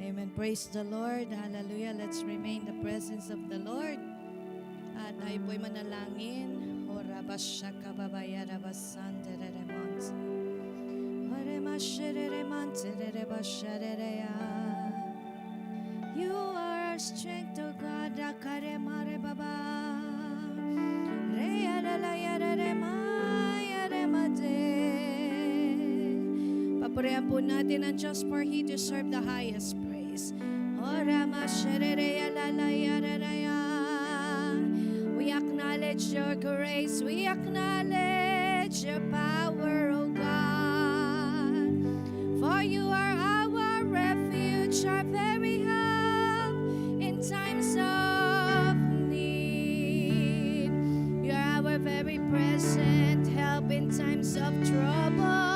Amen. Praise the Lord. Hallelujah. Let's remain in the presence of the Lord. At tayo po'y manalangin. Ora basyaka babaya rabasan dereremont. Ore mashereremont dererebasharereya. You are our strength, O God. Akare mare baba. Reya lalaya reremaya remade. Papurihan po natin ang Diyos for He deserves the highest praise. We acknowledge your grace. We acknowledge your power, O God. For you are our refuge, our very help in times of need. You are our very present help in times of trouble.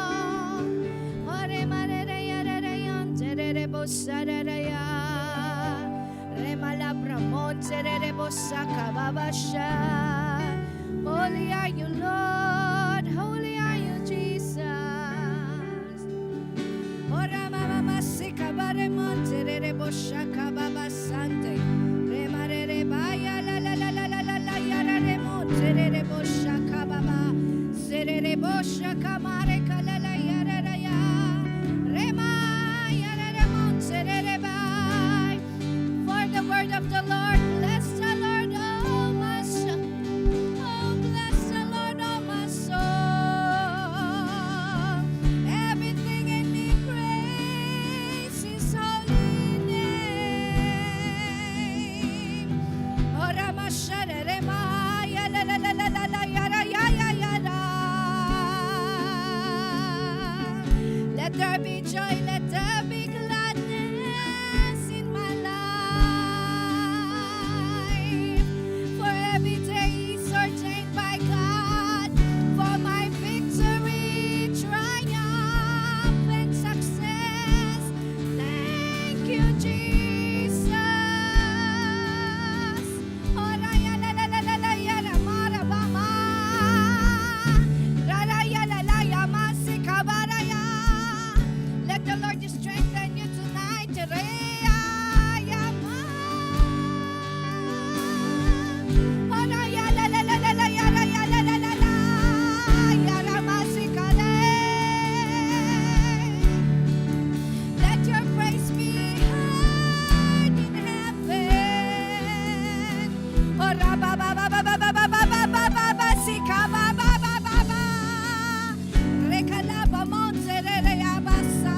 Holy are you, Lord. Holy are you, Jesus. Ora mama masika bare monte boshaka baba sante. Remare baya la la la la la la la yara remonte boshaka baba. Serere boshaka mare kala la yara ya. For the word of the Lord, bless the Lord, oh my soul. Oh, bless the Lord, oh my soul. Everything in me praise His holy name. Ora masharere maya la la la la la la yara ya ya yara. Let there be joy, let there be gladness in my life. For every day is ordained by God, for my victory, triumph, and success. Thank you, Jesus. Ora ya la la la la la ya la mara bama. Ra ra ya la la ya masika bara ya. Let the Lord strengthen you tonight. Let your praise be heard in heaven. Ora ba ba ba ba ba ba ba ba ba ba ba ba sika ba ba ba ba ba. Rekala ba monte re ya basa.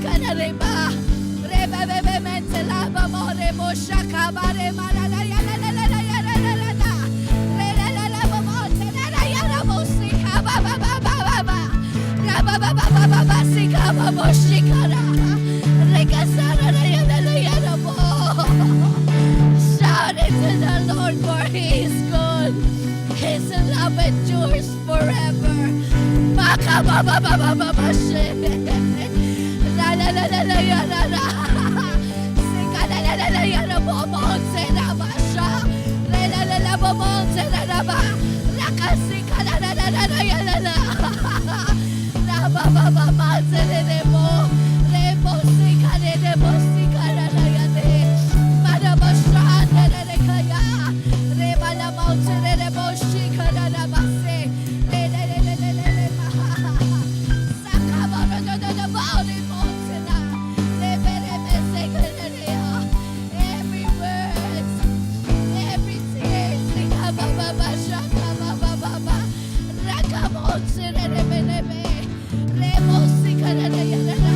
kana reba. Reba bebe mentela ba mo rebo shaka ba re mara la ya la la la la ya la la la la. Re la la la ba mo la la ya la mo si ka ba ba ba ba ba ba. Ra ba ba ba ba ba ba si ka ba mo shikara. Re ka sara la ya la la ya la mo. Shout it to the Lord for He is good. His love endures forever. Maka ba ba ba ba ba ba she. La la la la la ya la la. Sika la la la la ya la bo mo se la ba sha. La la la la bo mo se la la ba. La ka sika la la la la la ya la la. La ba ba ba ba se le le mo. Le bo sika le le bo sika la la ya le. Para ba sha la la la ka ya. Re ba la mo se le le bo shika la la ba se. Le le le le le le le ba. Saka ba ra da da da ba le mo se la. Le be le be se ka le le ya. Every word, every tear, sika ba ba ba shaka ba ba ba ba. Raka mo se le le be le be. Le mo sika la la ya la la.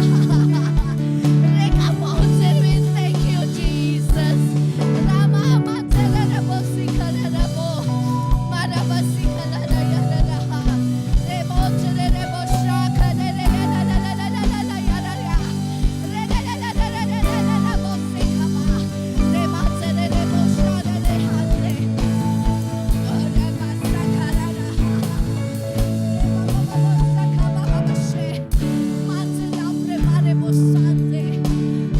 Reka mo se le. Thank you, Jesus. Rama ma se le le bo sika la la bo. Mara ba sika la la ya la la. Le mo se le le bo shaka le le ya la la la la la la la ya la la. Re la la la la la la la la la bo sika ma. Le ma se le le bo shaka le ha le. Ora ba saka la la. Saka ba ba ba she. Ma se la pre mare bo sante.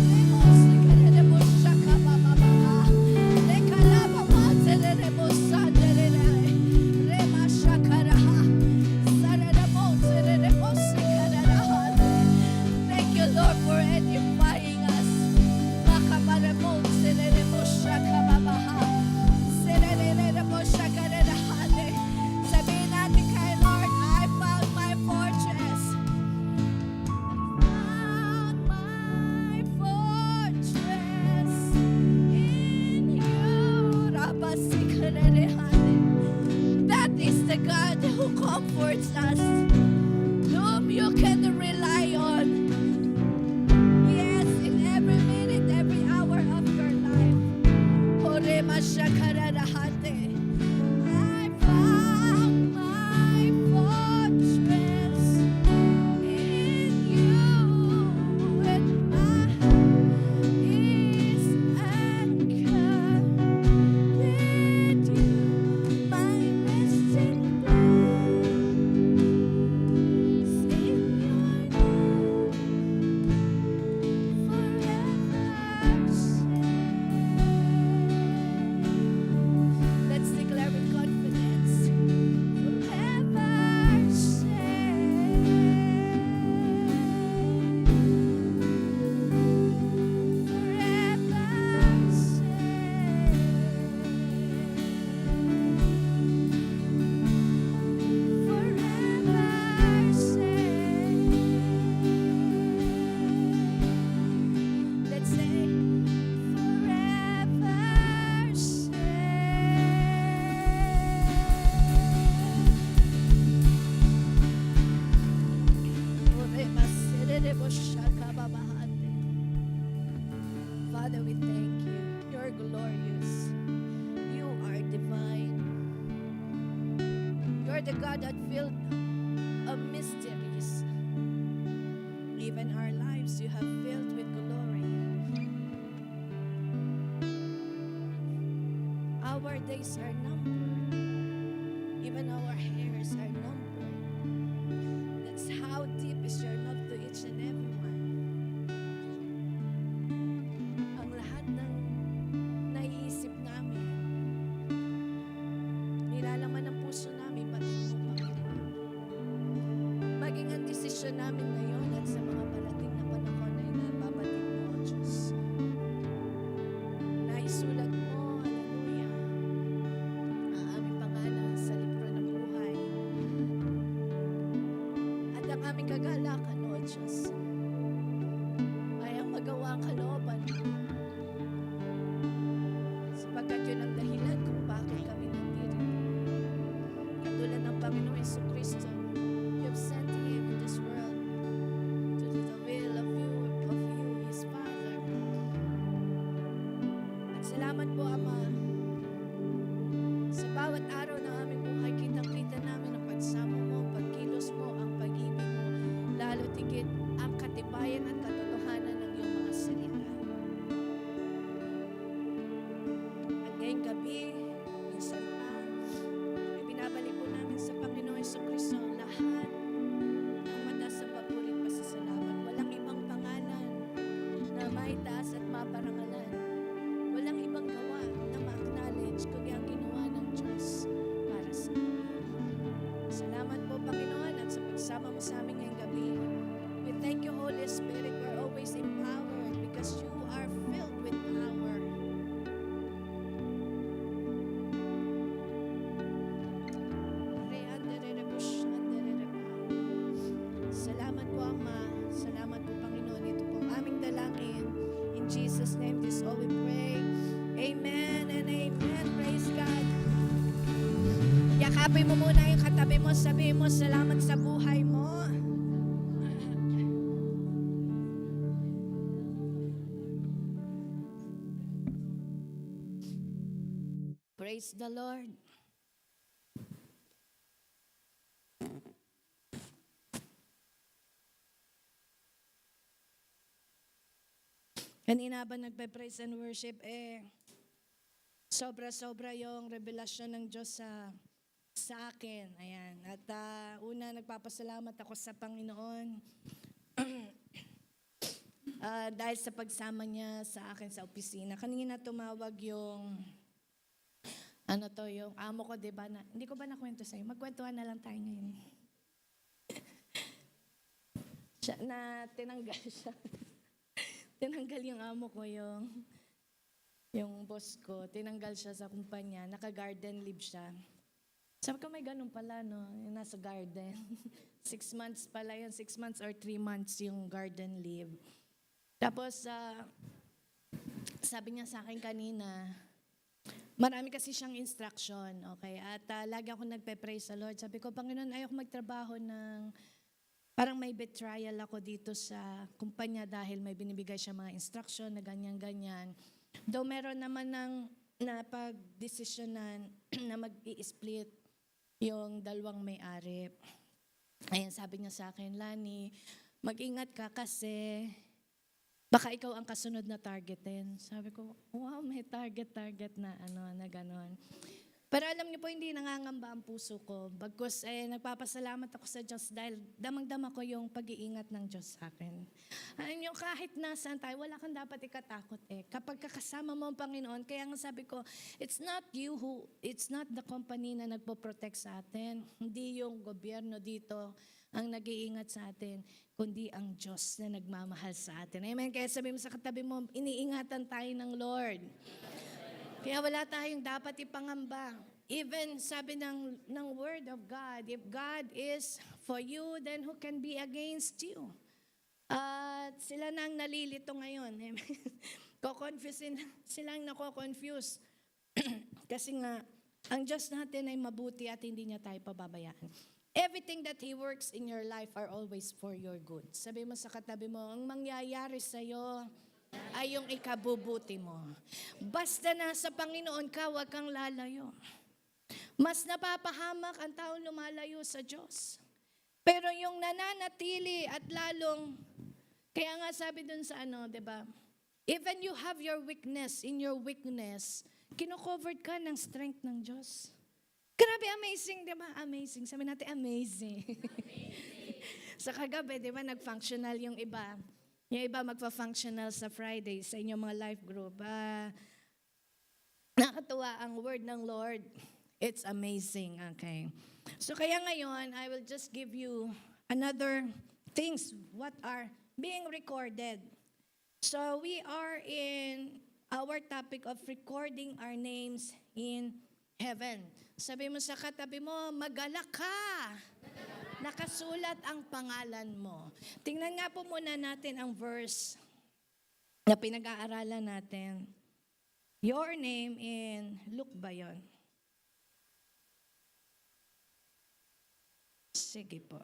Le mo sika le le bo shaka ba ba ba ba. Le kala ba ma se le le bo sante le le. Re ma shaka ra ha. Sara le mo se le le bo sika ra ra ha le. Thank you, Lord, for edifying us. Makamare mo se le le bo shaka ba ba ha. Se le le le bo shaka re ra ha le. Sabihin natin kay Lord, I found my fortress. Found my fortress in you. Rabasikarerehane. That is the God who comforts us, whom you can rely on. Yes, in every minute, every hour of your life. Orema shakararahate. I found my fortress in you, and my is anchored with you, my resting place in your forever safe. Let's declare with confidence. Forever Let's say forever Father, we thank you. You're glorious. You are divine. You're the God that filled mysteries. Even our lives you have filled with glory. Our days are numbered. Even our hairs are numbered. That's how deep is your love to each and every one. Ang lahat ng naiisip namin, nilalaman ng puso namin, batid mo, Panginoon. Maging ang desisyon namin ngayon at sa mga parating na panahon ay nababatid mo, O Diyos. Naisulat mo, hallelujah, ang aming pangalan sa libro ng buhay. At ang aming kagalakan, O Diyos, ay ang magawa ang kalooban mo. Sapagkat yun ang dahilan kung bakit kami nandito. Katulad ng Panginoong Jesucristo, you have sent Him in this world to do the will of you, Happy mo muna yung katabi mo, sabi mo, salamat sa buhay mo. Praise the Lord. Kanina ba nagpe-praise and worship, sobra-sobra yung revelasyon ng Diyos sa akin. Ayan. At una, nagpapasalamat ako sa Panginoon dahil sa pagsama niya sa akin sa opisina. Kanina tumawag yung yung amo ko, diba? Hindi ko ba nakwento sa'yo? Magkwentuhan na lang tayo ngayon. Tinanggal siya. Tinanggal yung amo ko, yung boss ko. Tinanggal siya sa kumpanya. Naka-garden leave siya. Sabi ko, may ganun pala, no? Yung nasa garden. 6 months pala yun. 6 months or 3 months yung garden leave. Tapos, sabi niya sa akin kanina, marami kasi siyang instruction, okay? At lagi ako nagpe-praise sa Lord. Sabi ko, Panginoon, ayoko magtrabaho ng parang may betrayal ako dito sa kumpanya dahil may binibigay siya mga instruction na ganyan-ganyan. Though meron naman na pag-desisyonan na mag-i-split yung dalawang may-ari. Ayan, sabi niya sa akin, Lani, mag-ingat ka kasi baka ikaw ang kasunod na targetin. Sabi ko, wow, may target na na ganon. Pero alam niyo po, hindi nangangamba ang puso ko. Bagkus, nagpapasalamat ako sa Diyos dahil damang-dama ko yung pag-iingat ng Diyos sa akin. Alam niyo, kahit nasaan tayo, wala kang dapat ikatakot Kapag kakasama mo ang Panginoon, kaya nga sabi ko, it's not the company na nagpo-protect sa atin. Hindi yung gobyerno dito ang nag-iingat sa atin, kundi ang Diyos na nagmamahal sa atin. Amen? Kaya sabi mo sa katabi mo, iniingatan tayo ng Lord. Kaya wala tayong dapat ipangamba. Even sabi ng Word of God, if God is for you, then who can be against you? At sila nang nalilito ngayon. Silang nako-confuse. Kasi nga, ang Diyos natin ay mabuti at hindi niya tayo pababayaan. Everything that He works in your life are always for your good. Sabi mo sa katabi mo, ang mangyayari sa'yo ay yung ikabubuti mo. Basta nasa Panginoon ka, huwag kang lalayo. Mas napapahamak ang taong lumalayo sa Diyos. Pero yung nananatili at lalong, kaya nga sabi dun sa diba? Even you have your weakness, in your weakness, kino-covered ka ng strength ng Diyos. Grabe, amazing, diba? Amazing. Sabi natin, amazing. Sa kagabi, diba, nag-functional yung iba. Yung iba magpa-functional sa Friday sa inyong mga life group. Nakatuwa ang word ng Lord. It's amazing, okay? So kaya ngayon, I will just give you another things what are being recorded. So we are in our topic of recording our names in heaven. Sabi mo sa katabi mo, magalak ka. Nakasulat ang pangalan mo. Tingnan nga po muna natin ang verse na pinag-aaralan natin. Your name in Luke ba yun? Sige po.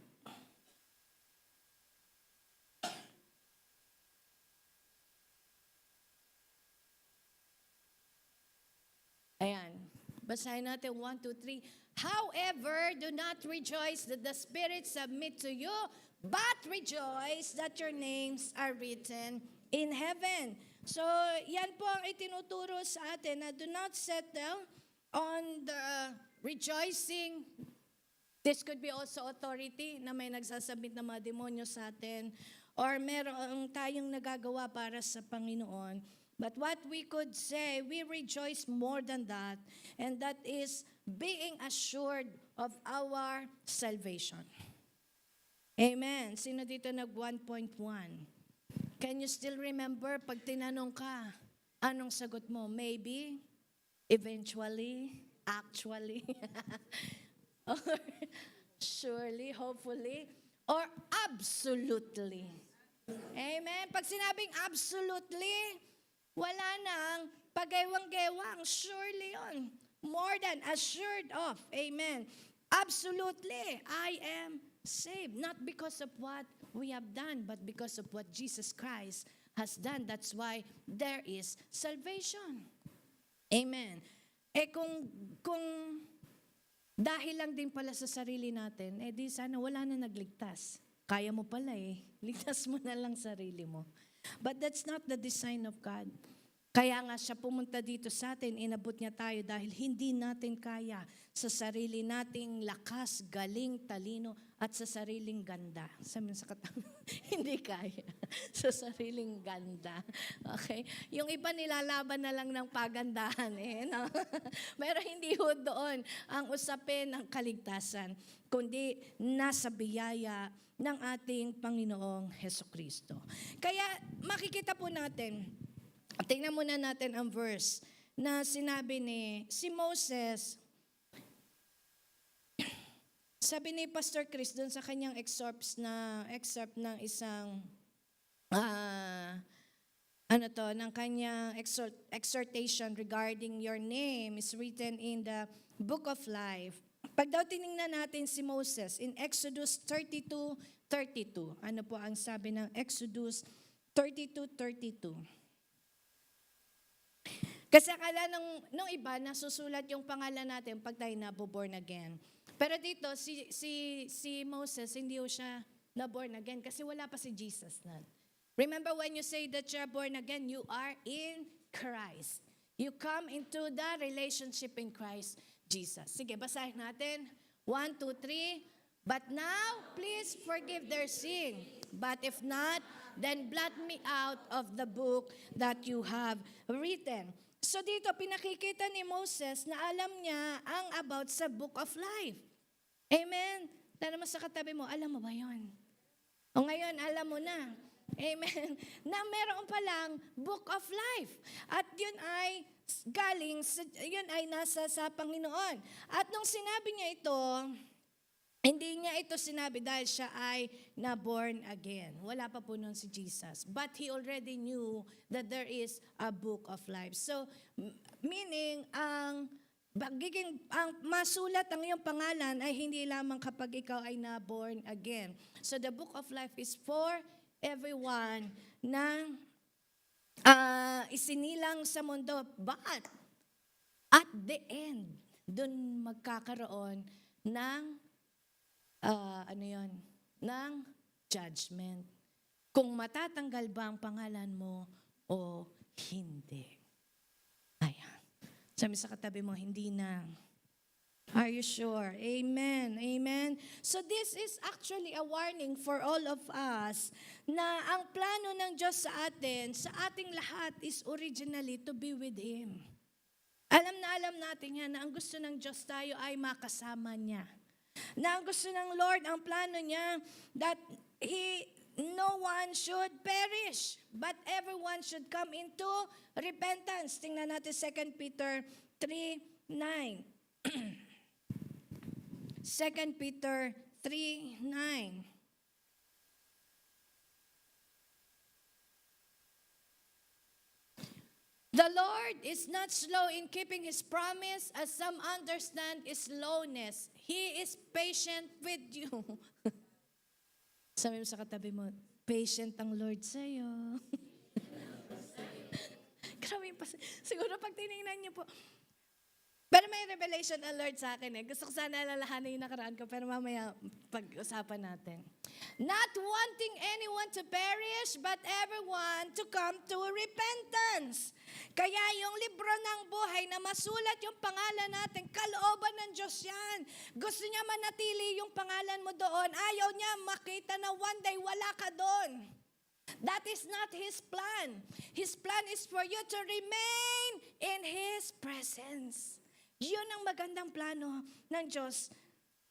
Ayan. Basahin natin 1, 2, 3. However, do not rejoice that the Spirit submit to you, but rejoice that your names are written in heaven. So, yan po ang itinuturo sa atin na do not settle on the rejoicing. This could be also authority na may nagsasabit ng mga demonyo sa atin or meron tayong nagagawa para sa Panginoon. But what we could say, we rejoice more than that, and that is being assured of our salvation. Amen. Sino dito nag 1.1? Can you still remember pag tinanong ka, anong sagot mo? Maybe, eventually, actually, or surely, hopefully, or absolutely. Amen. Pag sinabing absolutely, wala nang pagewang-gewang. Surely yun. More than assured of. Amen. Absolutely, I am saved. Not because of what we have done, but because of what Jesus Christ has done. That's why there is salvation. Amen. Kung dahil lang din pala sa sarili natin, di sana wala na nagligtas. Kaya mo pala ligtas mo na lang sarili mo. But that's not the design of God. Kaya nga siya pumunta dito sa atin, inabot niya tayo dahil hindi natin kaya sa sarili nating lakas, galing, talino, at sa sariling ganda. Sabi sa katabi, hindi kaya. Sa sariling ganda. Okay? Yung iba nilalaban na lang ng pagandahan. No? Pero hindi ho doon ang usapin ng kaligtasan, kundi nasa biyaya ng ating Panginoong Hesukristo. Kaya makikita po natin, tingnan muna natin ang verse na sinabi ni si Moses. Sabi ni Pastor Chris doon sa kanyang excerpt ng isang ng kanyang exhortation regarding your name is written in the book of life. Pag daw tiningnan natin si Moses in Exodus 32:32. Ano po ang sabi ng Exodus 32:32? Kasi akala nung iba, nasusulat yung pangalan natin pag tayo naboborn again. Pero dito, si Moses, hindi siya na-born again kasi wala pa si Jesus na. Remember when you say that you're born again, you are in Christ. You come into the relationship in Christ Jesus. Sige, basahin natin. 1, 2, 3. But now, please forgive their sin. But if not, then blot me out of the book that you have written. So dito, pinakikita ni Moses na alam niya ang about sa book of life. Amen? Tara mo sa katabi mo, alam mo ba yun? O ngayon, alam mo na. Amen? Na meron palang book of life. At yun ay yun ay nasa sa Panginoon. At nung sinabi niya ito, hindi niya ito sinabi dahil siya ay na-born again. Wala pa po nun si Jesus. But he already knew that there is a book of life. So, meaning, ang masulat ang iyong pangalan ay hindi lamang kapag ikaw ay na-born again. So, the book of life is for everyone na isinilang sa mundo. But, at the end, dun magkakaroon ng ng judgment. Kung matatanggal ba ang pangalan mo o hindi. Ayan. Sabi sa katabi mo, hindi na. Are you sure? Amen. Amen. So this is actually a warning for all of us na ang plano ng Diyos sa atin, sa ating lahat is originally to be with Him. Alam natin yan na ang gusto ng Diyos tayo ay makasama niya. Na ang gusto ng Lord, ang plano niya, that no one should perish, but everyone should come into repentance. Tingnan natin 2 Peter 3:9. 2 Peter 3:9. The Lord is not slow in keeping His promise, as some understand is slowness. He is patient with you. Sabi mo sa katabi mo, patient ang Lord sa'yo. Grabe pa. Siguro pag tinignan niyo po. Pero may revelation ang Lord sa akin eh. Gusto ko sana alalahanin yung nakaraan ko, pero mamaya pag-usapan natin. Not wanting anyone to perish, but everyone to come to repentance. Kaya yung libro ng buhay na masulat yung pangalan natin, kalooban ng Diyos yan. Gusto niya manatili yung pangalan mo doon. Ayaw niya makita na one day wala ka doon. That is not His plan. His plan is for you to remain in His presence. Yun ang magandang plano ng Diyos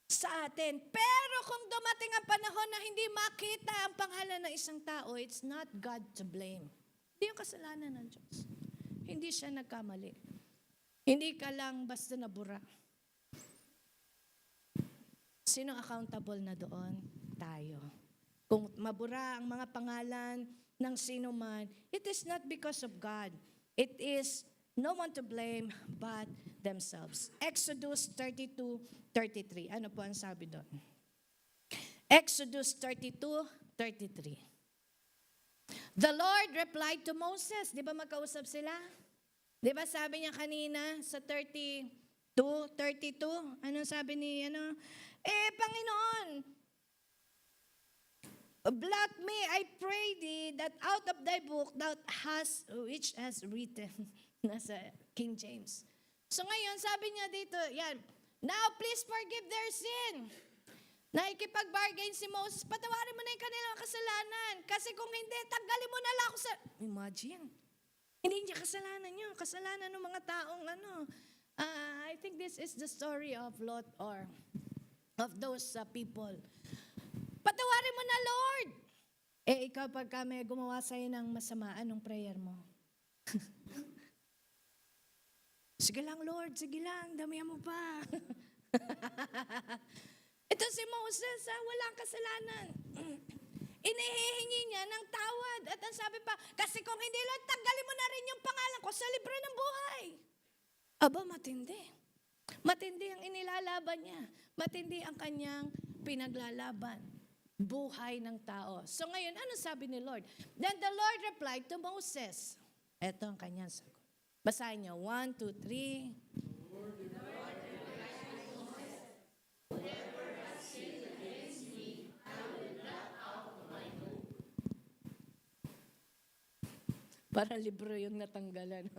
sa atin. Pero kung dumating ang panahon na hindi makita ang pangalan ng isang tao, it's not God to blame. Hindi yung kasalanan ng Diyos. Hindi siya nagkamali. Hindi ka lang basta nabura. Sino accountable na doon? Tayo. Kung mabura ang mga pangalan ng sino man, it is not because of God. It is no one to blame but themselves. Exodus 32:33. Ano po ang sabi doon? Exodus 32:33. The Lord replied to Moses. Di ba magkausap sila? Di ba sabi niya kanina sa 32:32? Anong sabi ni, Panginoon, blot me, I pray thee, that out of thy book thou hast, which has written, nasa King James. So ngayon, sabi niya dito, yan, now please forgive their sin. Nakikipag-bargain si Moses, patawarin mo na yung kanilang kasalanan. Kasi kung hindi, tanggalin mo na lang ako sa... Imagine. Hindi niya kasalanan niyo. Kasalanan ng mga taong I think this is the story of Lot or of those people. Patawarin mo na, Lord. Ikaw pagka may gumawa sa'yo ng masama, anong prayer mo? Sige lang, Lord. Sige lang. Damihan mo pa. Ito si Moses, walang kasalanan. Inihihingi niya ng tawad. At ang sabi pa, kasi kung hindi, Lord, tanggalin mo na rin yung pangalan ko sa libro ng buhay. Aba, matindi. Matindi ang inilalaban niya. Matindi ang kanyang pinaglalaban. Buhay ng tao. So ngayon, ano sabi ni Lord? Then the Lord replied to Moses. Ito ang kanyang sagot. Basahin niyo. 1, 2, 3. Para libro yung natanggalan.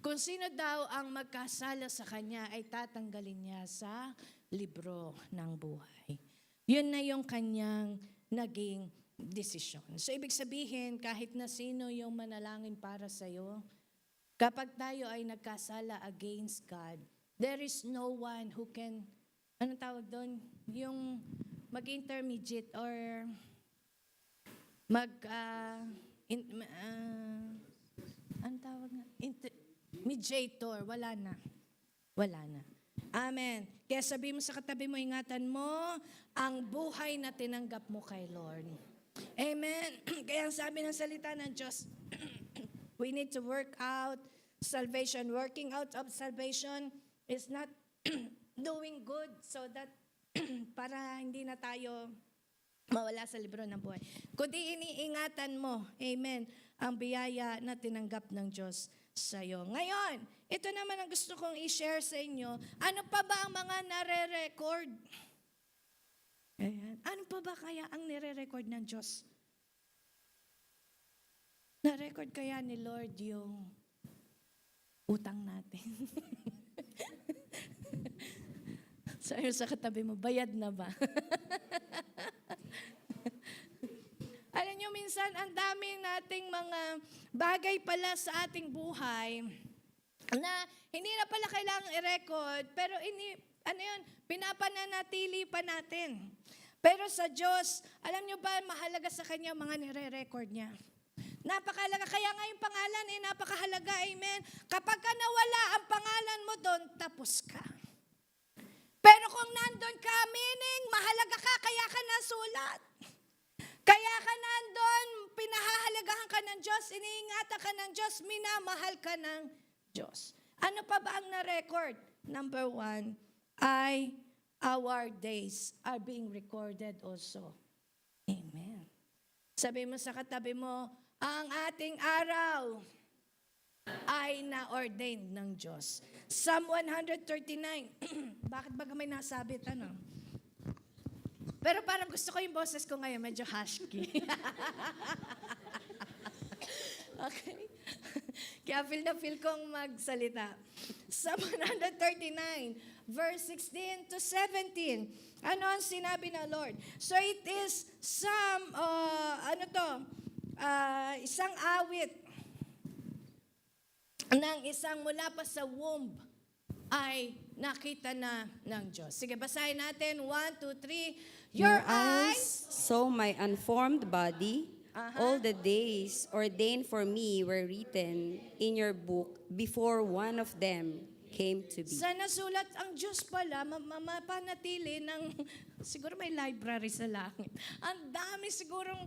Kung sino daw ang magkasala sa kanya ay tatanggalin niya sa libro ng buhay. Yun na yung kanyang naging desisyon. So ibig sabihin, kahit na sino yung manalangin para sa'yo, kapag tayo ay nagkasala against God, there is no one who can, anong tawag doon? Yung mag-intermediate or anong tawag na? Mediator. Wala na. Wala na. Amen. Kaya sabi mo sa katabi mo, ingatan mo ang buhay na tinanggap mo kay Lord. Amen. Kaya ang sabi ng salita ng Diyos, we need to work out salvation. Working out of salvation is not doing good so that para hindi na tayo mawala sa libro ng buhay. Kundi iniingatan mo, amen, ang biyaya na tinanggap ng Diyos sa iyo. Ngayon, ito naman ang gusto kong i-share sa inyo. Ano pa ba ang mga nare-record? Ayan. Ano pa ba kaya ang nire-record ng Diyos? Na-record kaya ni Lord yung utang natin? Sayo sa katabi mo, bayad na ba? Alam nyo, minsan, ang dami nating mga bagay pala sa ating buhay na hindi na pala kailangang i-record, pero pinapananatili pa natin. Pero sa Diyos, alam nyo ba, mahalaga sa Kanya mga nire-record niya. Napakahalaga. Kaya nga yung pangalan napakahalaga. Amen. Kapag ka nawala ang pangalan mo doon, tapos ka. Pero kung nandun ka, meaning, mahalaga ka, kaya ka nasulat. Kaya ka nandun, pinahahalagahan ka ng Diyos, iniingatan ka ng Diyos, minamahal ka ng Diyos. Ano pa ba ang na-record? Number 1, our days are being recorded also. Amen. Sabi mo sa katabi mo, ang ating araw ay na-ordained ng Diyos. Psalm 139. Bakit ba may nasabit? Pero parang gusto ko yung boses ko ngayon, medyo husky. Okay? Kaya feel kong magsalita. Psalm 139, verse 16 to 17. Ano ang sinabi ng Lord? So it is isang awit ng isang mula pa sa womb ay nakita na ng Diyos. Sige, basahin natin. 1, 2, 3. Your eyes saw my unformed body. All the days ordained for me were written in your book before one of them came to be. Sa nasulat ang Diyos pala, mapanatili ng, siguro may library sa langit. Ang dami sigurong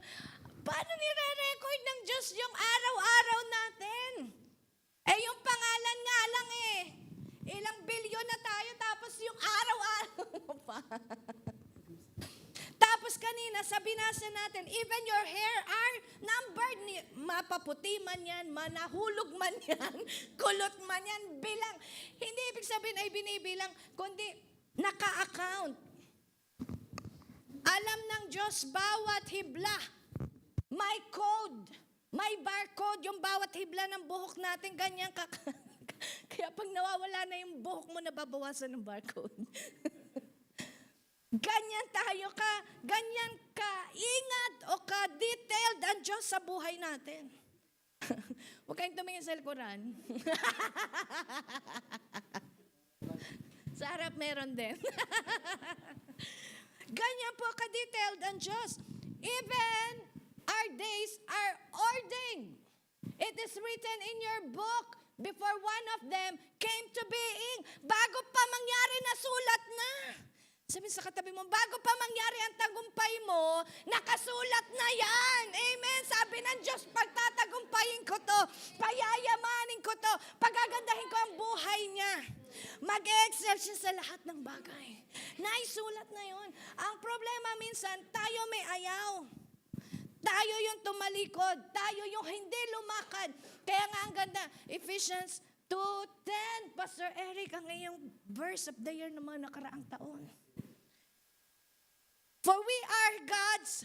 Paano nire-record ng Diyos yung araw-araw natin? Eh, yung pangalan nga lang eh. Ilang bilyon na tayo, tapos yung araw-araw mo pa. Tapos kanina, sabi nasa natin, even your hair are numbered. Mapaputi man yan, manahulog man yan, kulot man yan, bilang. Hindi ibig sabihin ay binibilang, kundi naka-account. Alam ng Diyos bawat hibla. May code. May barcode. Yung bawat hibla ng buhok natin, ganyan ka. Kaya pag nawawala na yung buhok mo, nababawasan ng barcode. Ganyan tayo ganyan ka ingat o ka detailed ang Diyos sa buhay natin. Huwag kayong tumingin sa likuran. Sa harap meron din. Ganyan po ka detailed ang Diyos. Even our days are ordained. It is written in your book before one of them came to being. Bago pa mangyari na sulat na. Sabi sa katabi mo, bago pa mangyari ang tagumpay mo, nakasulat na yan. Amen. Sabi ng Diyos, pagtatagumpayin ko to, payayamanin ko to, pagagandahin ko ang buhay niya. Mag-excel siya sa lahat ng bagay. Naisulat na yun. Ang problema minsan, tayo may ayaw. Tayo yung tumalikod. Tayo yung hindi lumakad. Kaya nga ang ganda, Ephesians 2:10. Pastor Eric, ang iyong verse of the year ng mga nakaraang taon. For we are God's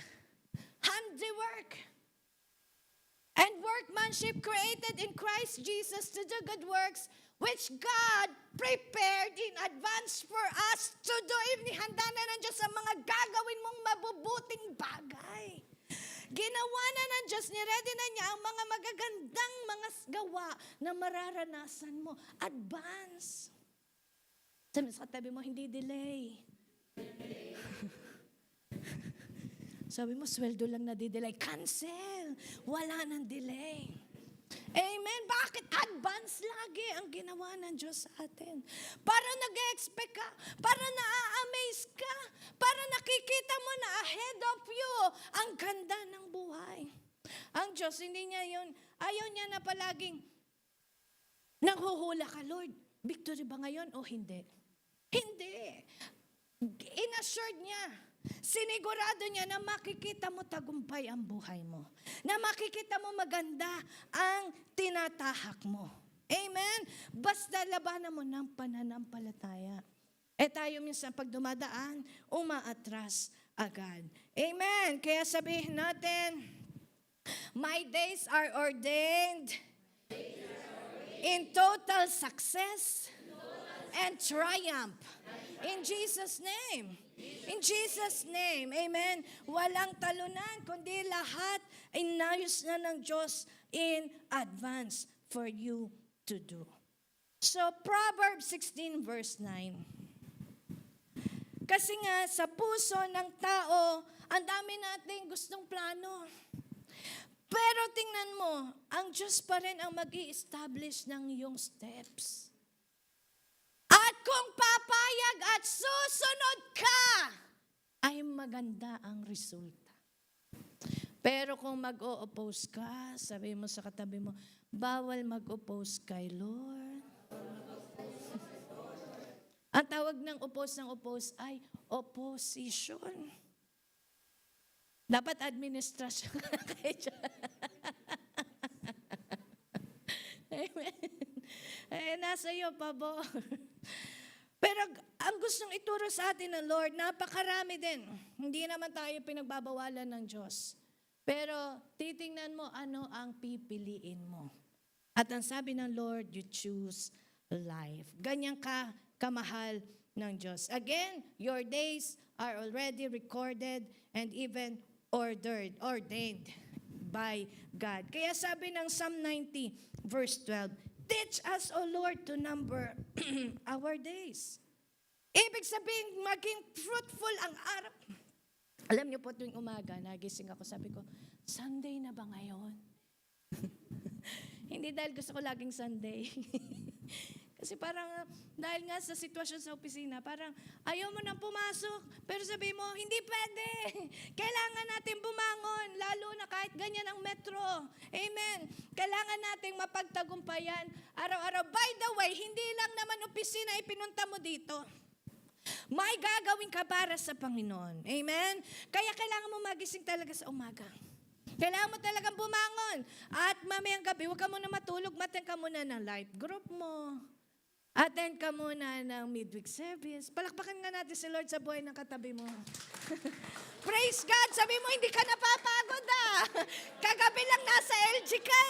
handiwork and workmanship created in Christ Jesus to do good works which God prepared in advance for us to do. Inihanda na ng Diyos ang mga gagawin mong mabubuting bagay. Ginawa na ng Diyos, niready na niya ang mga magagandang mga gawa na mararanasan mo. Advance. Sabi sa katabi mo, hindi delay. Sabi mo, sweldo lang na di-delay. Cancel. Wala nang delay. Amen. Bakit advance lagi ang ginawa ng Diyos sa atin? Para nag-expect ka, para na-amaze ka, para nakikita mo na ahead of you ang ganda ng buhay. Ang Diyos, hindi niya yun. Ayaw niya na palaging nanghuhula ka, Lord, victory ba ngayon o hindi? Hindi. In-assured niya. Sinigurado niya na makikita mo tagumpay ang buhay mo. Na makikita mo maganda ang tinatahak mo. Amen? Basta labanan mo ng pananampalataya. Tayo minsan pag dumadaan, umaatras agad. Amen? Kaya sabihin natin, my days are ordained in total success and triumph. In Jesus' name. In Jesus' name. Amen. Walang talunan, kundi lahat inayos na ng Diyos in advance for you to do. So, Proverbs 16 verse 9. Kasi nga, sa puso ng tao, ang dami nating gustong plano. Pero tingnan mo, ang Diyos pa rin ang mag-i-establish ng iyong steps. At kung papayag at susunod ka, ay maganda ang resulta. Pero kung mag-o-oppose ka, sabi mo sa katabi mo, bawal mag-oppose kay Lord. Ang tawag ng oppose ay opposition. Dapat administrasyon kayo dyan. Amen. Nasa iyo, pabor. Pero ang gustong ituro sa atin ng Lord, napakarami din. Hindi naman tayo pinagbabawalan ng Diyos. Pero titingnan mo ano ang pipiliin mo. At ang sabi ng Lord, you choose life. Ganyan ka kamahal ng Diyos. Again, your days are already recorded and even ordained by God. Kaya sabi ng Psalm 90, verse 12, teach us, O Lord, to number our days. Ibig sabihin, maging fruitful ang araw. Alam niyo po, tuwing umaga, nagising ako, sabi ko, Sunday na ba ngayon? Hindi dahil gusto ko laging Sunday. Kasi parang, dahil nga sa sitwasyon sa opisina, parang ayaw mo nang pumasok. Pero sabi mo, hindi pwede. Kailangan natin bumangon. Lalo na kahit ganyan ang metro. Amen. Kailangan nating mapagtagumpayan araw-araw. By the way, hindi lang naman opisina ipinunta mo dito. May gagawin ka para sa Panginoon. Amen? Kaya kailangan mo magising talaga sa umaga. Kailangan mo talagang bumangon. At mamayang gabi, huwag ka muna matulog. Attend ka muna ng life group mo. Attend ka muna ng midweek service. Palakpakan nga natin si Lord sa buhay ng katabi mo. Praise God! Sabi mo, hindi ka napapagod Kagabi lang nasa LG ka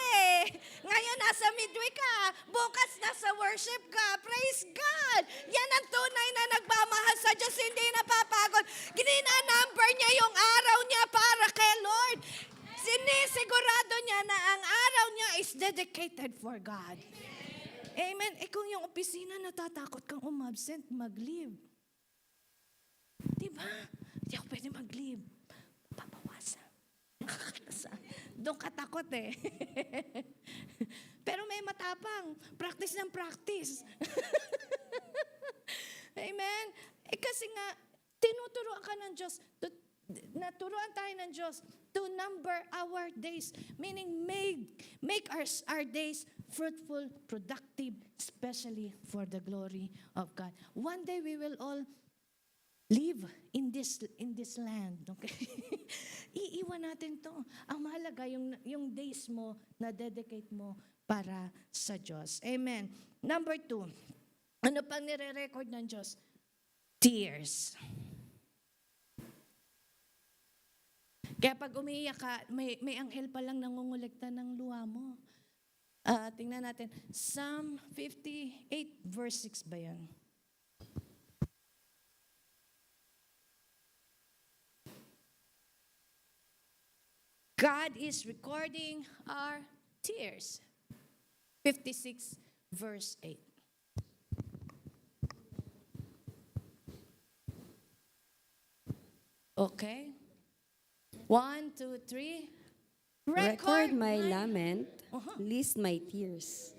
Ngayon nasa midweek ka. Bukas nasa worship ka. Praise God! Yan ang tunay na nagmamahal sa Diyos, hindi napapagod. Ginina-number niya yung araw niya para kay Lord. Sinisigurado niya na ang araw niya is dedicated for God. Amen. Kung yung opisina natatakot kang umabsent, mag-leave. Diba? Hindi ako pwede mag-leave. Papawasan. Doon ka takot Pero may matapang. Practice ng practice. Amen. Kasi nga, tinuturuan ka ng Diyos. Naturuan tayo ng Diyos to number our days. Meaning, make our days fruitful, productive, especially for the glory of God. One day we will all live in this land. Okay? Iiwan natin to. Ang mahalaga, yung days mo na dedicate mo para sa Diyos. Amen. Number 2, ano pang nire-record ng Diyos? Tears. Kaya pag umiiyak ka, may anghel pa lang nangungulekta ng luha mo. Tingnan natin. Psalm 58 verse 6 ba yan? God is recording our tears. 56 verse 8. Okay? 1, 2, 3. Record my lament, list my tears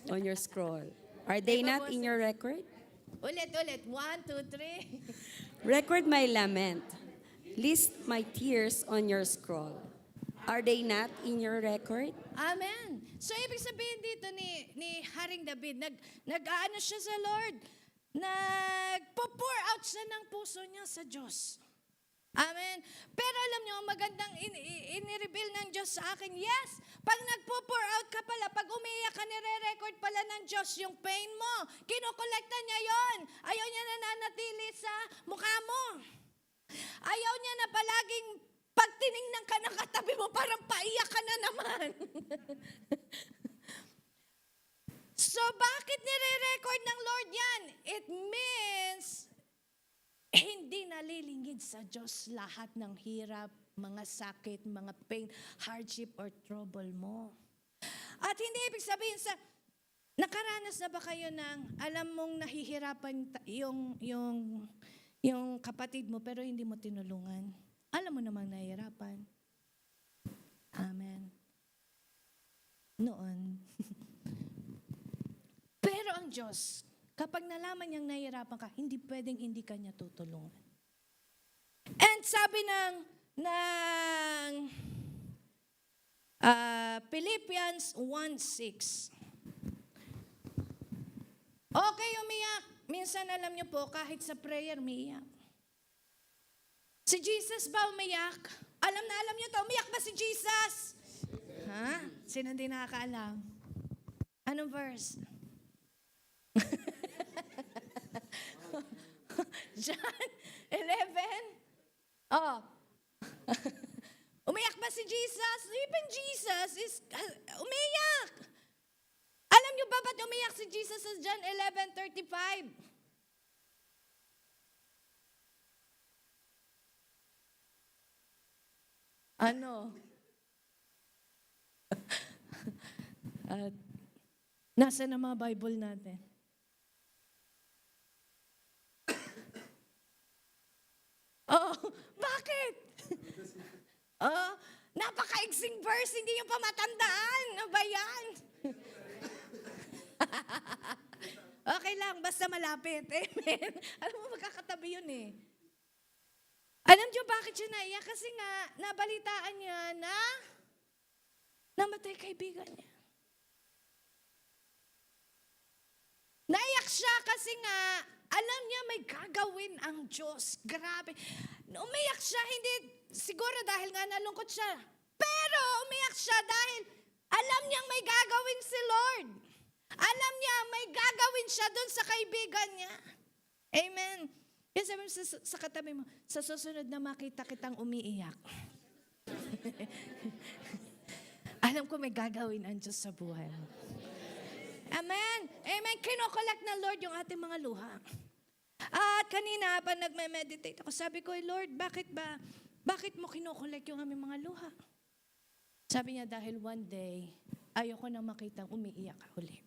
on your scroll. Are they not in your record? Ulit. 1, 2, 3. Record my lament, list my tears on your scroll. Are they not in your record? Amen. So, ibig sabihin dito ni Haring David, nag-aano siya sa Lord, nagpo-pour out siya ng puso niya sa Diyos. Amen. Pero alam niyo, magandang in-reveal ng Diyos sa akin, yes, pag nagpo-pour out ka pala, pag umiiyak ka, nire-record pala ng Diyos yung pain mo. Kinukolekta niya yon. Ayaw niya na nanatili sa mukha mo. Ayaw niya na palaging pag tiningnan ka ng katabi mo, parang paiyak ka na naman. So, bakit nire-record ng Lord yan? It means hindi nalilingid sa Diyos lahat ng hirap, mga sakit, mga pain, hardship, or trouble mo. At hindi ibig sabihin nakaranas na ba kayo ng, alam mong nahihirapan yung kapatid mo, pero hindi mo tinulungan? Alam mo namang nahihirapan. Amen. Noon. Pero ang Diyos, kapag nalaman niyang nahihirapan ka, hindi pwedeng hindi ka niya tutulungan. And sabi ng Philippians 1:6. Okay, umiyak. Minsan alam niyo po, kahit sa prayer, umiyak. Si Jesus ba umiyak? Alam niyo to, umiyak ba si Jesus? Ha? Sino hindi nakakaalam? Anong verse? John 11? Oh. Umiyak ba si Jesus? Even Jesus is umiyak. Alam niyo ba ba't umiyak si Jesus sa John 11:35? Ano? At nasa na mga Bible natin? Oh, bakit? Napaka-exing verse, hindi yung pamatandaan. Ano ba yan? Okay lang, basta malapit. Amen. Alam mo, magkakatabi yun Alam niyo bakit siya naiyak? Kasi nga, nabalitaan niya na namatay kaibigan niya. Naiyak siya kasi nga, alam niya may gagawin ang Diyos. Grabe. Umiyak siya, hindi siguro dahil nga nalungkot siya. Pero umiyak siya dahil alam niyang may gagawin si Lord. Alam niya may gagawin siya doon sa kaibigan niya. Amen. Kaya sabi mo sa katabi mo, sa susunod na makita kitang umiiyak. Alam ko may gagawin ang Diyos sa buhay mo. Amen. Amen. Kinokolect ng Lord yung ating mga luha. At kanina pa nagme-meditate ako, sabi ko, Lord, bakit mo kinokolect yung aming mga luha? Sabi niya, dahil one day, ayoko nang makitang umiiyak ka uli.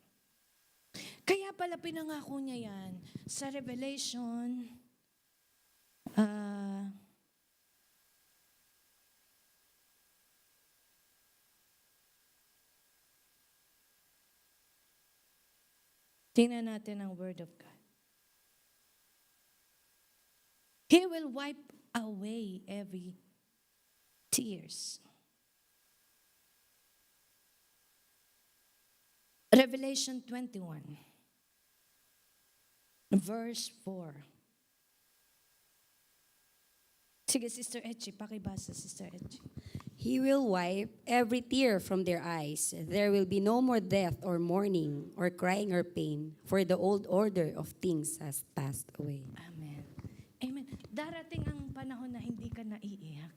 Kaya pala pinangako niya yan sa Revelation, tingnan natin ang Word of God. He will wipe away every tears. Revelation 21, verse 4. Sige, Sister Etchi, pakibasa, Sister Etchi. He will wipe every tear from their eyes. There will be no more death or mourning or crying or pain, for the old order of things has passed away. Amen. Amen. Darating ang panahon na hindi ka naiiyak.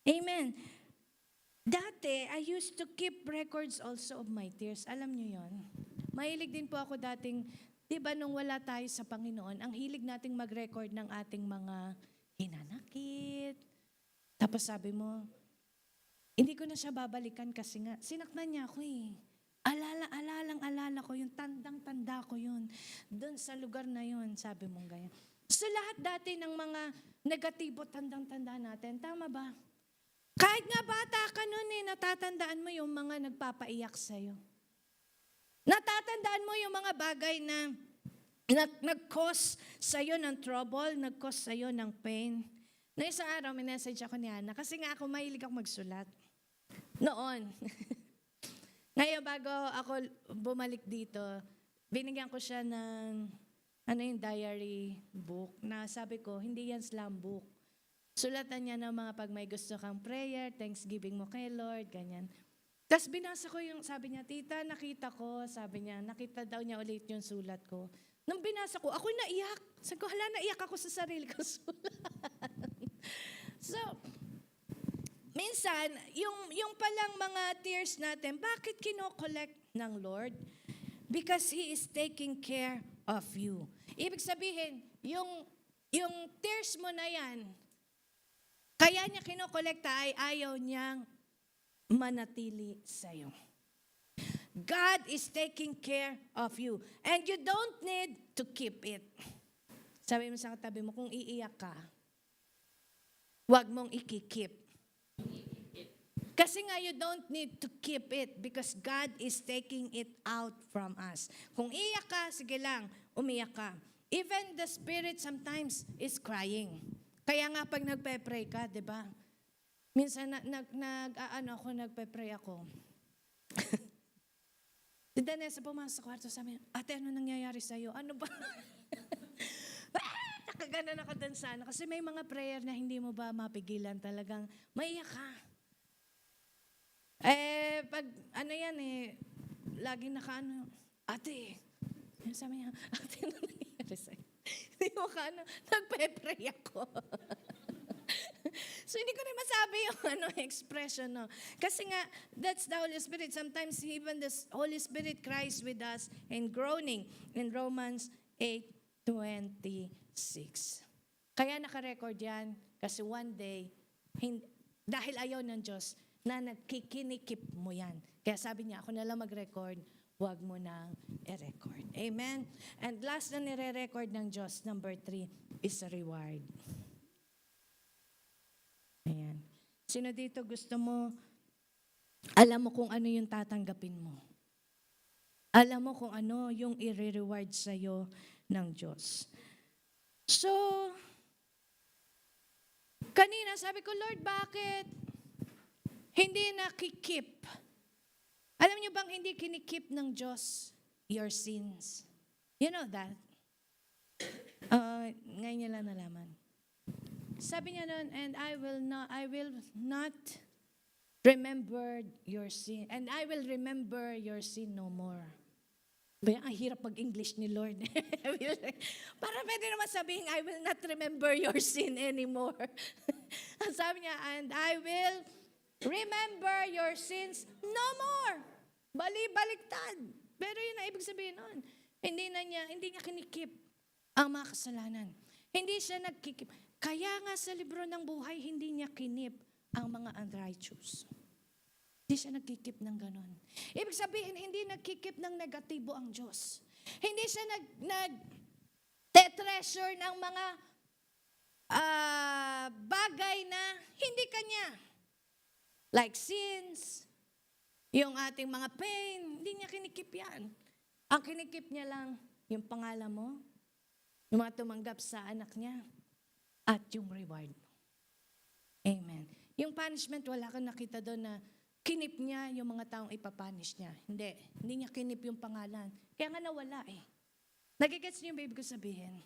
Amen. Dati, I used to keep records also of my tears. Alam niyo yon. Mahilig din po ako dating, di ba nung wala tayo sa Panginoon, ang hilig nating mag-record ng ating mga hinanakit. Tapos sabi mo, hindi ko na siya babalikan kasi nga, sinaktan niya ako eh. Alala ko yun, tandang-tanda ko yun. Doon sa lugar na yun, sabi mong ganyan. So lahat dati ng mga negatibo, tandang-tanda natin, tama ba? Kahit nga bata ka nun eh, natatandaan mo yung mga nagpapaiyak sa'yo. Natatandaan mo yung mga bagay na nag-cause sa'yo ng trouble, nag-cause sa'yo ng pain. Na isang araw, may message ako ni Ana, kasi nga ako mahilig ako magsulat. Noon. Ngayon, bago ako bumalik dito, binigyan ko siya ng yung diary book na sabi ko, hindi yan slam book. Sulatan niya ng mga pag may gusto kang prayer, thanksgiving mo kay Lord, ganyan. Tapos binasa ko yung, sabi niya, tita, nakita ko, sabi niya, nakita daw niya ulit yung sulat ko. Nung binasa ko, ako naiyak. Sabi ko, naiyak ako sa sarili ko sulat. So, minsan, yung palang mga tears natin, bakit kinokollect ng Lord? Because He is taking care of you. Ibig sabihin, yung tears mo na yan, kaya niya kinokolekta ay ayaw niyang manatili sa'yo. God is taking care of you. And you don't need to keep it. Sabi mo sa katabi mo, kung iiyak ka, huwag mong ikikip. Kasi nga you don't need to keep it because God is taking it out from us. Kung iiyak ka, sige lang, umiyak ka. Even the spirit sometimes is crying. Kaya nga pag nagpe-pray ka, di ba? Minsan nagpe-pray ako. Si Danessa pumasok sa kwarto sa amin, ate, ano nangyayari sa'yo? Ano ba? Nakaganan ako dun sana. Kasi may mga prayer na hindi mo ba mapigilan talagang maiyak ka. Pag lagi ate, sabi niya, ate, ano nangyayari sa'yo? Hindi mo nagpe-pray ako. So, hindi ko rin masabi yung expression, no? Kasi nga, that's the Holy Spirit. Sometimes, even the Holy Spirit cries with us in groaning in Romans 8:26. Kaya naka-record yan, kasi one day, dahil ayaw ng Diyos, na nagkikinikip mo yan. Kaya sabi niya, ako na lang mag-record, huwag mo nang i-record. Amen? And last na nire-record ng Diyos, number 3, is a reward. Ayan. Sino dito gusto mo, alam mo kung ano yung tatanggapin mo. Alam mo kung ano yung i-reward sa'yo ng Diyos. So, Kanina sabi ko, Lord, bakit hindi nakikip? Alam niyo bang hindi kinikip ng Diyos your sins? You know that? Ngayon niya lang nalaman. Sabi niya nun, and I will not remember your sin. And I will remember your sin no more. Ba, ang hirap mag-English ni Lord. Para pwede naman sabihin, I will not remember your sin anymore. Sabi niya, and I will remember your sins no more. Bali-baliktad. Pero yun ang ibig sabihin nun. Hindi niya kinikip ang mga kasalanan. Hindi siya nagkikip. Kaya nga sa libro ng buhay, hindi niya kinip ang mga unrighteous. Hindi siya nagkikip ng ganon. Ibig sabihin, hindi nagkikip ng negatibo ang Diyos. Hindi siya nag-treasure ng mga bagay na hindi kanya. Like sins, yung ating mga pain, hindi niya kinikip yan. Ang kinikip niya lang, yung pangalan mo, yung mga tumanggap sa anak niya, at yung reward. Amen. Yung punishment, wala kang nakita doon na kinip niya yung mga taong ipapunish niya. Hindi niya kinip yung pangalan. Kaya nga nawala eh. Nagigets niyo yung baby ko sabihin?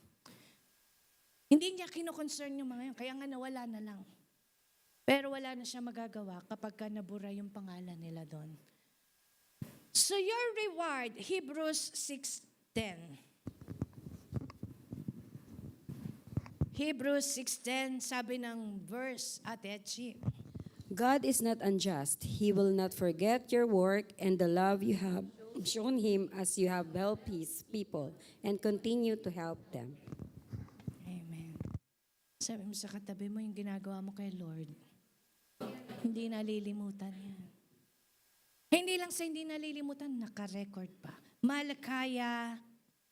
Hindi niya kino-concern yung mga yun, kaya nga nawala na lang. Pero wala na siya magagawa kapag ka nabura yung pangalan nila doon. So your reward, Hebrews 6:10. Hebrews 6:10, sabi ng verse, Ate Etchi. God is not unjust. He will not forget your work and the love you have shown Him as you have helped His people and continue to help them. Amen. Sabi mo sa katabi mo, yung ginagawa mo kay Lord, hindi nalilimutan yan. Hindi lang sa hindi nalilimutan, naka-record pa. Malakaya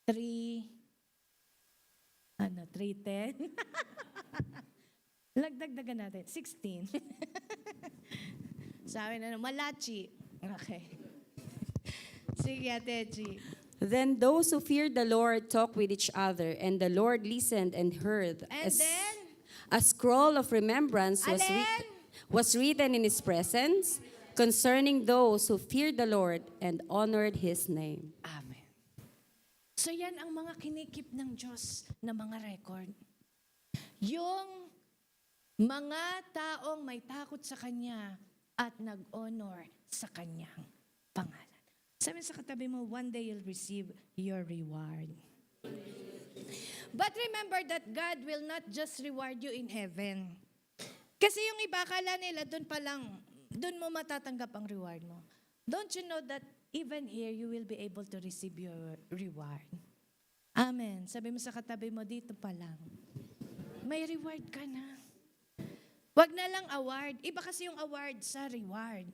3:10. Lagdagdagan natin, 16. Sabi na, Malachi. Okay. Sige, Ate G. Then those who feared the Lord talked with each other, and the Lord listened and heard. And then, a scroll of remembrance Alin? was written in His presence concerning those who feared the Lord and honored His name. Amen. So yan ang mga kinikip ng Diyos na mga record. Yung mga taong may takot sa Kanya at nag-honor sa Kanyang pangalan. Sabi sa katabi mo, one day you'll receive your reward. But remember that God will not just reward you in heaven. Kasi yung iba, akala nila, doon mo matatanggap ang reward mo. Don't you know that even here, you will be able to receive your reward? Amen. Sabi mo sa katabi mo, dito pa lang. May reward ka na. Wag na lang award. Iba kasi yung award sa reward.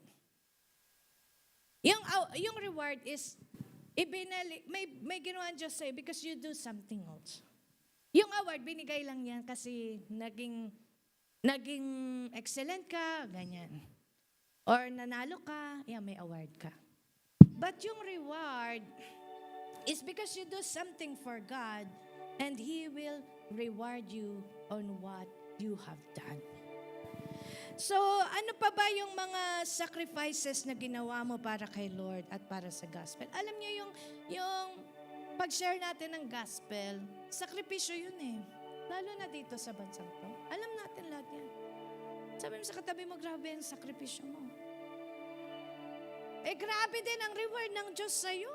Yung reward is, may ginawa ang Diyos sa'yo because you do something else. Yung award, binigay lang yan kasi naging excellent ka, ganyan. Or nanalo ka, may award ka. But yung reward is because you do something for God and He will reward you on what you have done. So, ano pa ba yung mga sacrifices na ginawa mo para kay Lord at para sa gospel? Alam niyo yung pag-share natin ng gospel, sakripisyo yun eh. Lalo na dito sa bansang to. Alam natin lahat yan. Sabi mo sa katabi mo, grabe ang sakripisyo mo. Grabe din ang reward ng Diyos sa'yo.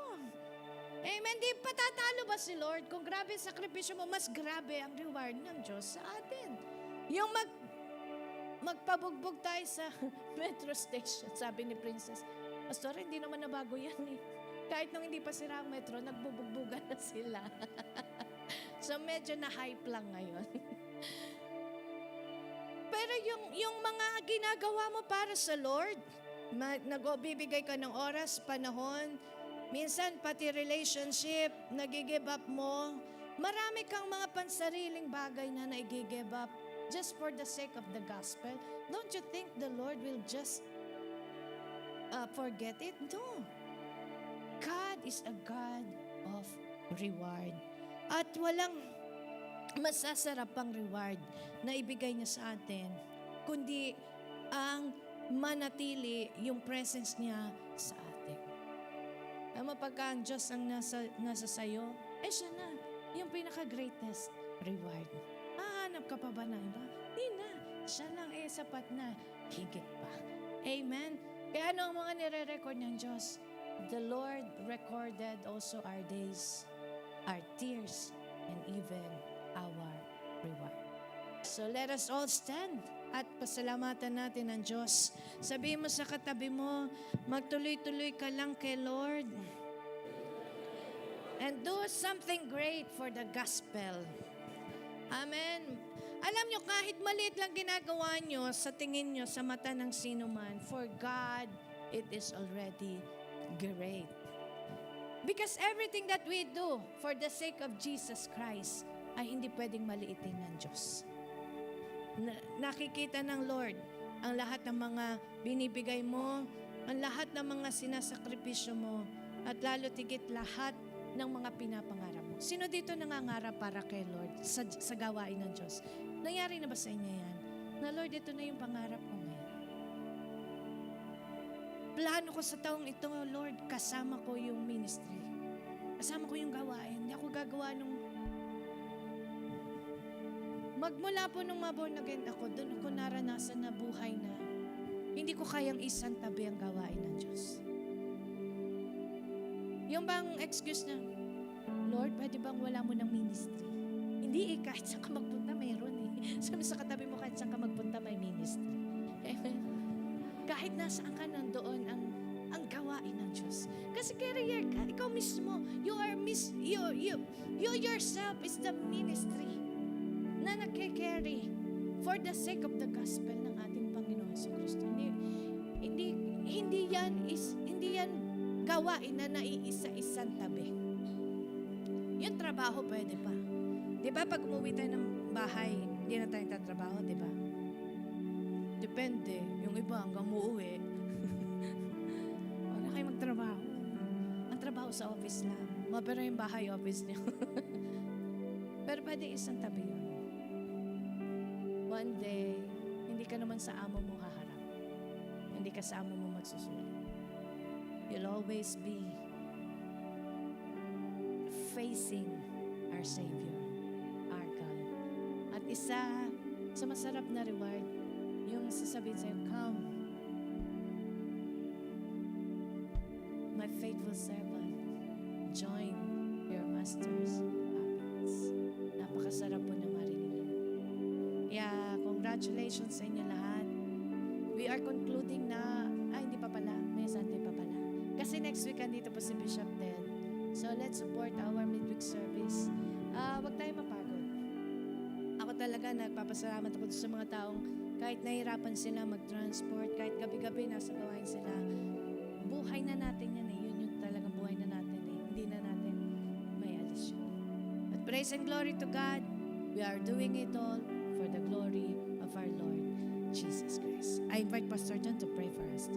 Amen. Di patatalo ba si Lord? Kung grabe ang sakripisyo mo, mas grabe ang reward ng Diyos sa atin. Yung magpabugbog tayo sa metro station, sabi ni Princess. Pastor, hindi naman nabago yan eh. Kahit nung hindi pa sira ang metro, nagbubugbugan na sila. So medyo na-hype lang ngayon. Pero yung mga ginagawa mo para sa Lord, bibigay ka ng oras, panahon, minsan pati relationship, nag-give up mo. Marami kang mga pansariling bagay na nag-give up just for the sake of the gospel. Don't you think the Lord will just forget it? No. God is a God of reward. At masasarap ang reward na ibigay niya sa atin, kundi ang manatili yung presence niya sa atin. Tama, pagka ang Diyos ang nasa sayo, siya na, yung pinaka-greatest reward. Hahanap ka pa ba na iba? Di na. Siya lang sapat na. Higit pa. Amen? Kaya ano ang mga nire-record ng Diyos? The Lord recorded also our days, our tears, and even our reward. So let us all stand at pasalamatan natin ang Diyos. Sabihin mo sa katabi mo, magtuloy-tuloy ka lang kay Lord. And do something great for the gospel. Amen. Alam nyo, kahit maliit lang ginagawa nyo sa tingin nyo, sa mata ng sino man, for God, it is already great. Because everything that we do for the sake of Jesus Christ ay hindi pwedeng maliitin ng Diyos. Nakikita ng Lord ang lahat ng mga binibigay mo, ang lahat ng mga sinasakripisyo mo, at lalo tigit lahat ng mga pinapangarap mo. Sino dito nangangarap para kay Lord sa gawain ng Diyos? Nangyari na ba sa inyo yan? Na Lord, ito na yung pangarap ko ngayon. Plano ko sa taong ito, Lord, kasama ko yung ministry. Kasama ko yung gawain. Hindi ako gagawa nung... Magmula po nung maborn again ako, doon ako naranasan na buhay na hindi ko kayang isantabi ang gawain ng Diyos. Yung bang excuse na, Lord, pwede bang wala mo ng ministry? Hindi kahit saan ka magpunta, mayroon Sabi sa katabi mo, kahit saan ka magpunta, may ministry. Kahit nasaan ka nandoon ang gawain ng Diyos. Kasi career ka, ikaw mismo, you yourself is the ministry na nagke-carry for the sake of the gospel ng ating Panginoon sa Kristo. Hindi yan gawain na naiisa-isang tabi. Yung trabaho pwede pa. Di ba pag umuwi tayo ng bahay, hindi na tayo tatrabaho, di ba? Depende. Yung iba hanggang uuwi. Huwag na kayo magtrabaho. Ang trabaho sa office lang. Pero yung bahay, office niyo. Pero pwede isang tabi yun. One day, hindi ka naman sa amo mo haharap. Hindi ka sa amo mo magsusulit. You'll always be facing our Savior, our God. At isa sa masarap na reward, yung sasabihin sa'yo, come, my faithful servant, join your master's happiness. Napakasarap po na marinig yun. Yeah, congratulations sa inyo lahat. We are concluding na, hindi pa pala, may Sunday pa pala. Kasi next week, andito po si Bishop Ted. So, let's support our midweek service. Wag tayo mapagod. Ako talaga, nagpapasalamat ako sa mga taong kahit nahirapan sila mag-transport, kahit gabi-gabi nasa gawain sila. Buhay na natin yan Yun yung talagang buhay na natin Hindi na natin may alis yun. But praise and glory to God. We are doing it all for the glory of our Lord Jesus Christ. I invite Pastor John to pray for us.